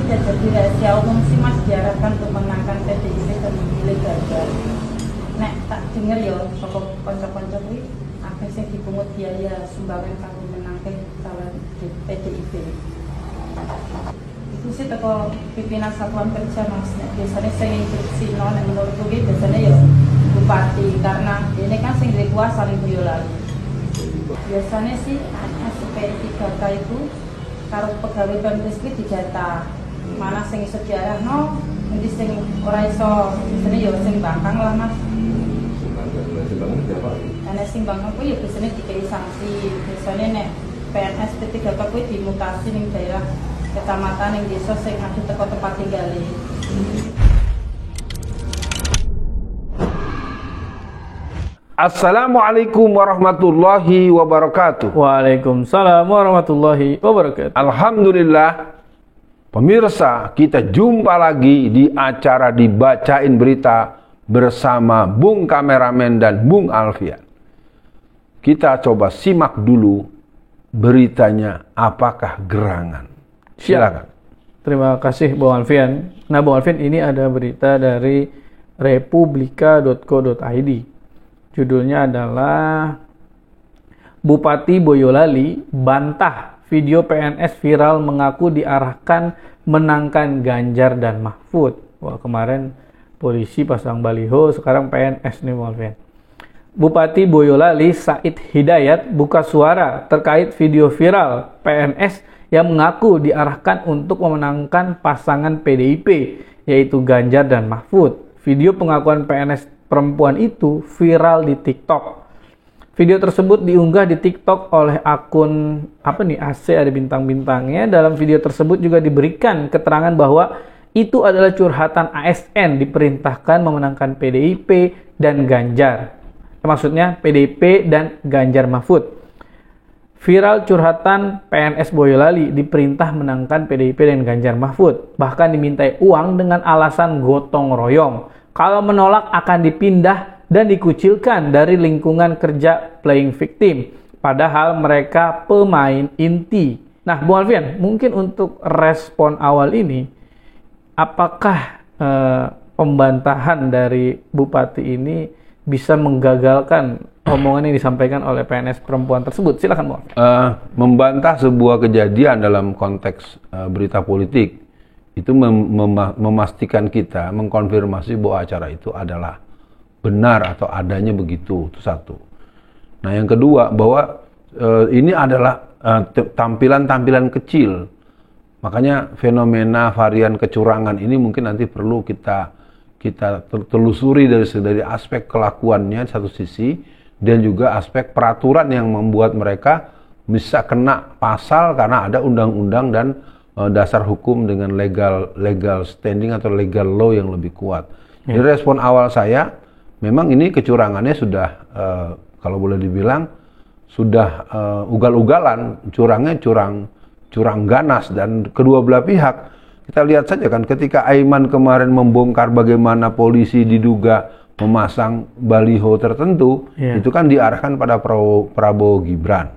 tidak jadi rahasia umum sih Mas, diarahkan untuk menangkan PDIP dan memilih Ganjar. Nek tak denger ya saka kanca-kanca kuwi akeh sing dipungut biaya sumbangan kanggo menangke calon PDIP. Itu sih teko pimpinan satuan kerja Mas. Nek biasanya sing instruksi nek menurut kuwi biasanya ya bupati, karena ini kan sing duwe kuasa ning Boyolali. Biasanya sih SP3K itu karo pegawai Pemdes kuwi didata. Mana sing iso diarahno, endi sing ora iso, biasanya ya sing bangkang lah Mas. Nek sing bangkang kuwi ya biasanya dikei sanksi. Biasanya nek PNS P3K kuwi dimutasi ning daerah kecamatan ning desa sing adu teko tempat tinggale. Assalamualaikum warahmatullahi wabarakatuh. Waalaikumsalam warahmatullahi wabarakatuh. Alhamdulillah, pemirsa, kita jumpa lagi di acara Dibacain Berita bersama Bung Kameramen dan Bung Alfian. Kita coba simak dulu beritanya, apakah gerangan. Silakan. Terima kasih Bung Alfian. Nah Bung Alfian, ini ada berita dari republika.co.id. Judulnya adalah Bupati Boyolali bantah video PNS viral mengaku diarahkan menangkan Ganjar dan Mahfud. Wah, kemarin polisi pasang baliho, sekarang PNS nih Bung Alfian. Bupati Boyolali Said Hidayat buka suara terkait video viral PNS yang mengaku diarahkan untuk memenangkan pasangan PDIP, yaitu Ganjar dan Mahfud. Video pengakuan PNS perempuan itu viral di TikTok. Video tersebut diunggah di TikTok oleh akun AC ada bintang-bintangnya. Dalam video tersebut juga diberikan keterangan bahwa itu adalah curhatan ASN diperintahkan memenangkan PDIP dan Ganjar. Maksudnya PDIP dan Ganjar Mahfud. Viral curhatan PNS Boyolali diperintah menangkan PDIP dan Ganjar Mahfud. Bahkan dimintai uang dengan alasan gotong royong. Kalau menolak akan dipindah dan dikucilkan dari lingkungan kerja playing victim. Padahal mereka pemain inti. Nah, Bung Alfian, mungkin untuk respon awal ini, apakah pembantahan dari Bupati ini bisa menggagalkan omongan yang disampaikan oleh PNS perempuan tersebut? Silakan, Bung Alfian. Membantah sebuah kejadian dalam konteks berita politik, itu memastikan kita, mengkonfirmasi bahwa acara itu adalah benar atau adanya begitu, itu satu. Nah yang kedua, bahwa ini adalah tampilan-tampilan kecil, makanya fenomena varian kecurangan ini mungkin nanti perlu kita telusuri dari aspek kelakuannya satu sisi, dan juga aspek peraturan yang membuat mereka bisa kena pasal karena ada undang-undang dan dasar hukum dengan legal standing atau legal law yang lebih kuat. Jadi respon awal saya, memang ini kecurangannya sudah kalau boleh dibilang sudah ugal-ugalan, curangnya curang ganas, dan kedua belah pihak. Kita lihat saja kan ketika Aiman kemarin membongkar bagaimana polisi diduga memasang baliho tertentu, itu kan diarahkan pada Prabowo Gibran,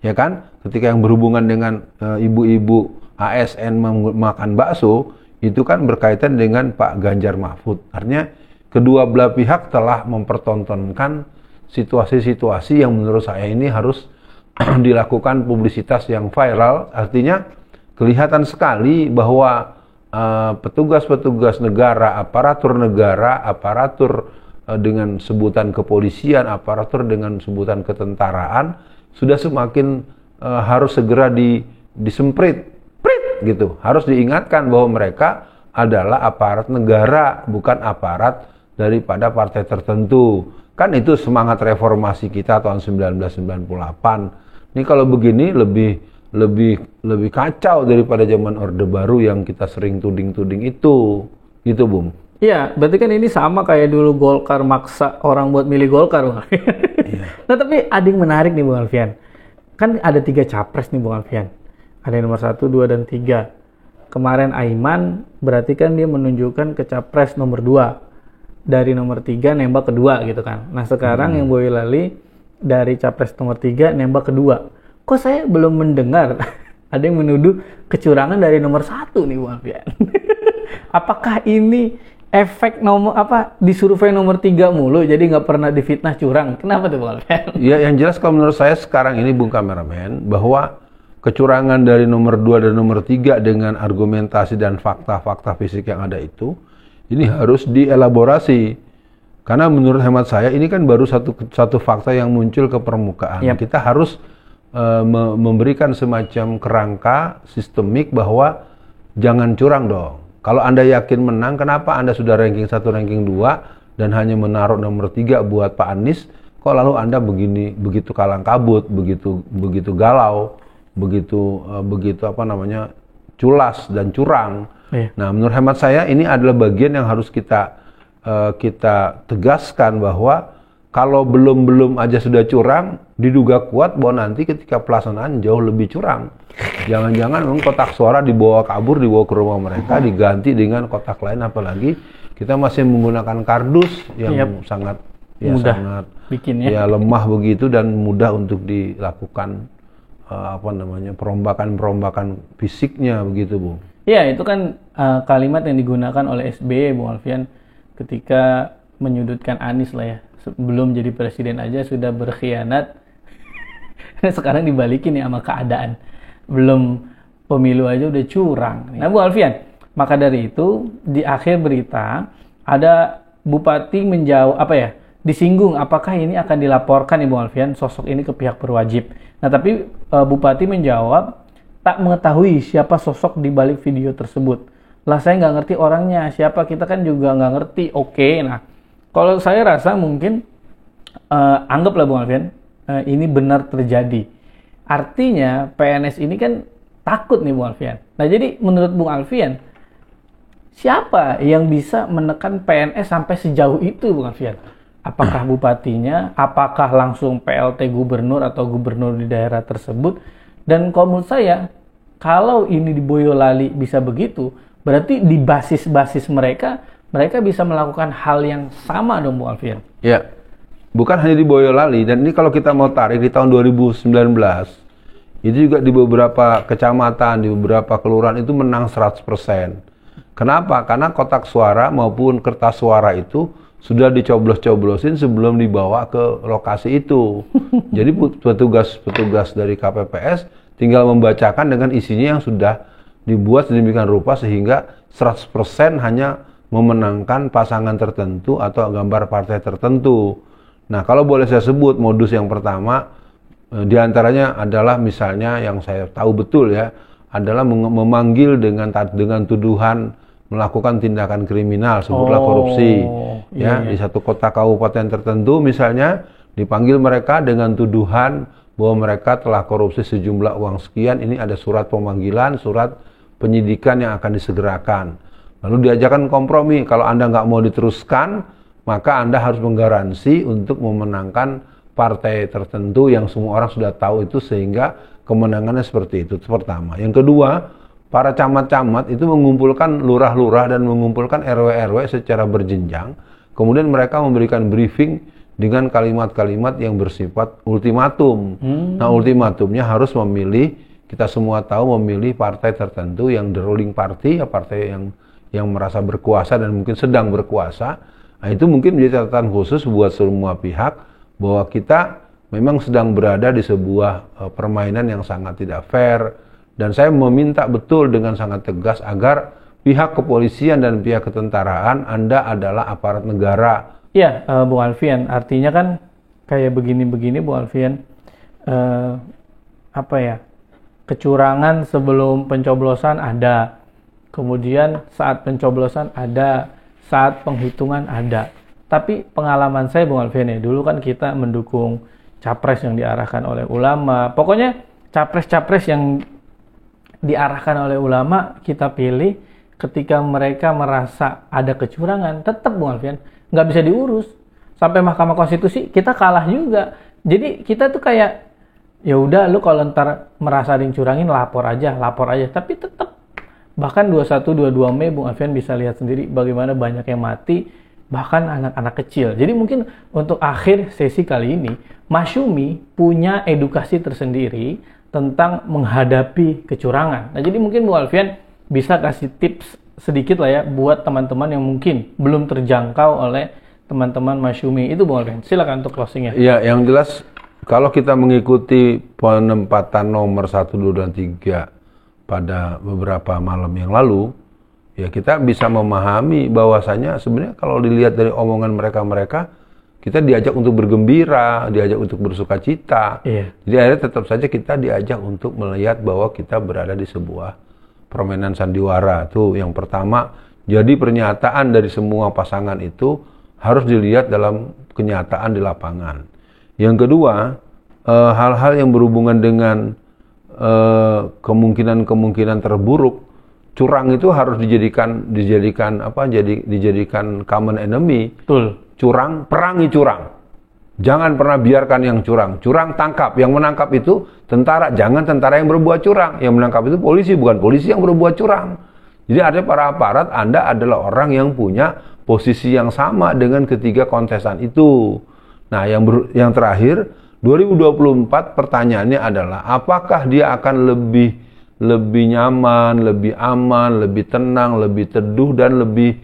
ya kan? Ketika yang berhubungan dengan ibu-ibu ASN makan bakso, itu kan berkaitan dengan Pak Ganjar Mahfud. Artinya kedua belah pihak telah mempertontonkan situasi-situasi yang menurut saya ini harus dilakukan publisitas yang viral. Artinya kelihatan sekali bahwa petugas-petugas negara, aparatur dengan sebutan kepolisian, aparatur dengan sebutan ketentaraan sudah semakin harus segera disemprit gitu. Harus diingatkan bahwa mereka adalah aparat negara, bukan aparat daripada partai tertentu. Kan itu semangat reformasi kita tahun 1998. Ini kalau begini lebih kacau daripada zaman Orde Baru yang kita sering tuding-tuding itu. Gitu, Bung. Iya, berarti kan ini sama kayak dulu Golkar maksa orang buat milih Golkar, Bung Alfian. Nah, tapi ada yang menarik nih, Bung Alfian. Kan ada 3 capres nih, Bung Alfian. Ada yang nomor 1, 2, dan 3. Kemarin Aiman berarti kan dia menunjukkan ke capres nomor 2. Dari nomor 3 nembak kedua gitu kan. Nah sekarang yang Boyolali dari capres nomor 3 nembak kedua. Kok saya belum mendengar Ada yang menuduh kecurangan dari nomor 1 nih Bung Alfian. Apakah ini efek di survei nomor 3 mulu, jadi nggak pernah difitnah curang? Kenapa tuh Bung Alfian? Ya, yang jelas kalau menurut saya sekarang ini Bung Kameramen, bahwa kecurangan dari nomor 2 dan nomor 3 dengan argumentasi dan fakta-fakta fisik yang ada itu, ini harus dielaborasi. Karena menurut hemat saya ini kan baru satu fakta yang muncul ke permukaan. Yep. Kita harus memberikan semacam kerangka sistemik bahwa jangan curang dong. Kalau Anda yakin menang, kenapa Anda sudah ranking 1, ranking 2 dan hanya menaruh nomor 3 buat Pak Anies? Kok lalu Anda begitu kalang kabut, begitu galau, begitu culas dan curang. Iya. Nah, menurut hemat saya ini adalah bagian yang harus kita tegaskan bahwa kalau belum aja sudah curang, diduga kuat bahwa nanti ketika pelaksanaan jauh lebih curang. Jangan-jangan memang kotak suara dibawa kabur, dibawa ke rumah mereka, diganti dengan kotak lain, apalagi kita masih menggunakan kardus yang sangat mudah bikinnya. Lemah begitu dan mudah untuk dilakukan perombakan fisiknya begitu, Bu. Ya, itu kan kalimat yang digunakan oleh SBY, Bung Alfian, ketika menyudutkan Anies lah ya. Sebelum jadi presiden aja sudah berkhianat. Sekarang dibalikin ya sama keadaan. Belum pemilu aja udah curang. Nah, Bung Alfian, maka dari itu di akhir berita ada bupati menjawab disinggung apakah ini akan dilaporkan Bung Alfian sosok ini ke pihak berwajib. Nah, tapi bupati menjawab tak mengetahui siapa sosok di balik video tersebut. Lah, saya nggak ngerti orangnya siapa, kita kan juga nggak ngerti. Oke, nah kalau saya rasa mungkin anggaplah Bung Alfian ini benar terjadi. Artinya PNS ini kan takut nih Bung Alfian. Nah, jadi menurut Bung Alfian, siapa yang bisa menekan PNS sampai sejauh itu Bung Alfian? Apakah bupatinya? Apakah langsung PLT gubernur atau gubernur di daerah tersebut? Dan kalau menurut saya, kalau ini di Boyolali bisa begitu, berarti di basis-basis mereka bisa melakukan hal yang sama dong Bung Alfian. Ya, bukan hanya di Boyolali, dan ini kalau kita mau tarik di tahun 2019, itu juga di beberapa kecamatan, di beberapa kelurahan itu menang 100%. Kenapa? Karena kotak suara maupun kertas suara itu sudah dicoblos-coblosin sebelum dibawa ke lokasi itu. Jadi petugas dari KPPS tinggal membacakan dengan isinya yang sudah dibuat sedemikian rupa sehingga 100% hanya memenangkan pasangan tertentu atau gambar partai tertentu. Nah, kalau boleh saya sebut modus yang pertama diantaranya adalah misalnya yang saya tahu betul ya, adalah memanggil dengan tuduhan melakukan tindakan kriminal, sebutlah korupsi. Iya. Di satu kota kabupaten tertentu misalnya dipanggil mereka dengan tuduhan bahwa mereka telah korupsi sejumlah uang sekian. Ini ada surat pemanggilan, surat penyidikan yang akan disegerakan. Lalu diajarkan kompromi, kalau Anda nggak mau diteruskan, maka Anda harus menggaransi untuk memenangkan partai tertentu yang semua orang sudah tahu itu sehingga kemenangannya seperti itu. Itu pertama. Yang kedua, para camat-camat itu mengumpulkan lurah-lurah dan mengumpulkan RW-RW secara berjenjang. Kemudian mereka memberikan briefing dengan kalimat-kalimat yang bersifat ultimatum. Nah, ultimatumnya harus memilih, kita semua tahu memilih partai tertentu yang the ruling party, ya partai yang merasa berkuasa dan mungkin sedang berkuasa. Nah, itu mungkin menjadi catatan khusus buat semua pihak bahwa kita memang sedang berada di sebuah permainan yang sangat tidak fair. Dan saya meminta betul dengan sangat tegas agar pihak kepolisian dan pihak ketentaraan, Anda adalah aparat negara. Iya, Bung Alfian, artinya kan kayak begini-begini Bung Alfian, kecurangan sebelum pencoblosan ada, kemudian saat pencoblosan ada, saat penghitungan ada. Tapi pengalaman saya Bung Alfian ya, dulu kan kita mendukung capres yang diarahkan oleh ulama. Pokoknya capres-capres yang diarahkan oleh ulama kita pilih. Ketika mereka merasa ada kecurangan, tetap Bung Alfian nggak bisa diurus. Sampai Mahkamah Konstitusi kita kalah juga. Jadi kita tuh kayak, ya udah lu kalau ntar merasa ada yang curangin lapor aja. Tapi tetap, bahkan 21-22 Mei Bung Alfian bisa lihat sendiri bagaimana banyak yang mati, bahkan anak-anak kecil. Jadi mungkin untuk akhir sesi kali ini, Masyumi punya edukasi tersendiri tentang menghadapi kecurangan. Nah, jadi mungkin Bu Alfian bisa kasih tips sedikit lah ya buat teman-teman yang mungkin belum terjangkau oleh teman-teman Masyumi itu, Bu Alfian. Silakan untuk closingnya. Ya, yang jelas kalau kita mengikuti penempatan nomor 1, 2, dan 3 pada beberapa malam yang lalu, ya kita bisa memahami bahwasanya sebenarnya kalau dilihat dari omongan mereka, kita diajak untuk bergembira, diajak untuk bersuka cita. Iya. Jadi akhirnya tetap saja kita diajak untuk melihat bahwa kita berada di sebuah permainan sandiwara. Itu yang pertama. Jadi pernyataan dari semua pasangan itu harus dilihat dalam kenyataan di lapangan. Yang kedua, hal-hal yang berhubungan dengan kemungkinan terburuk, curang itu harus dijadikan common enemy. Betul. Curang, perangi curang. Jangan pernah biarkan yang curang. Curang tangkap. Yang menangkap itu tentara. Jangan tentara yang berbuat curang. Yang menangkap itu polisi, bukan polisi yang berbuat curang. Jadi ada para aparat, Anda adalah orang yang punya posisi yang sama dengan ketiga kontestan itu. Nah, yang terakhir, 2024 pertanyaannya adalah apakah dia akan lebih nyaman, lebih aman, lebih tenang, lebih teduh, dan lebih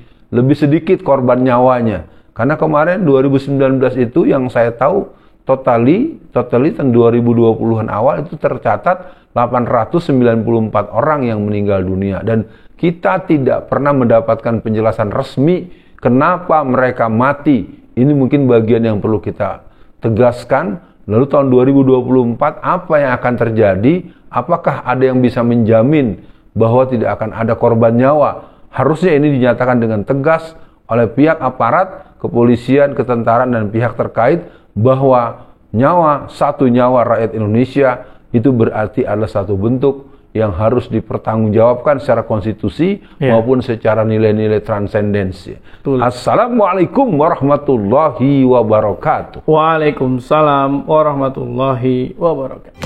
sedikit korban nyawanya. Karena kemarin 2019 itu yang saya tahu totally tahun 2020-an awal itu tercatat 894 orang yang meninggal dunia, dan kita tidak pernah mendapatkan penjelasan resmi kenapa mereka mati. Ini mungkin bagian yang perlu kita tegaskan. Lalu tahun 2024 apa yang akan terjadi? Apakah ada yang bisa menjamin bahwa tidak akan ada korban nyawa? Harusnya ini dinyatakan dengan tegas oleh pihak aparat, kepolisian, ketentaraan, dan pihak terkait bahwa satu nyawa rakyat Indonesia itu berarti adalah satu bentuk yang harus dipertanggungjawabkan secara konstitusi maupun secara nilai-nilai transendensi. Assalamualaikum warahmatullahi wabarakatuh. Waalaikumsalam warahmatullahi wabarakatuh.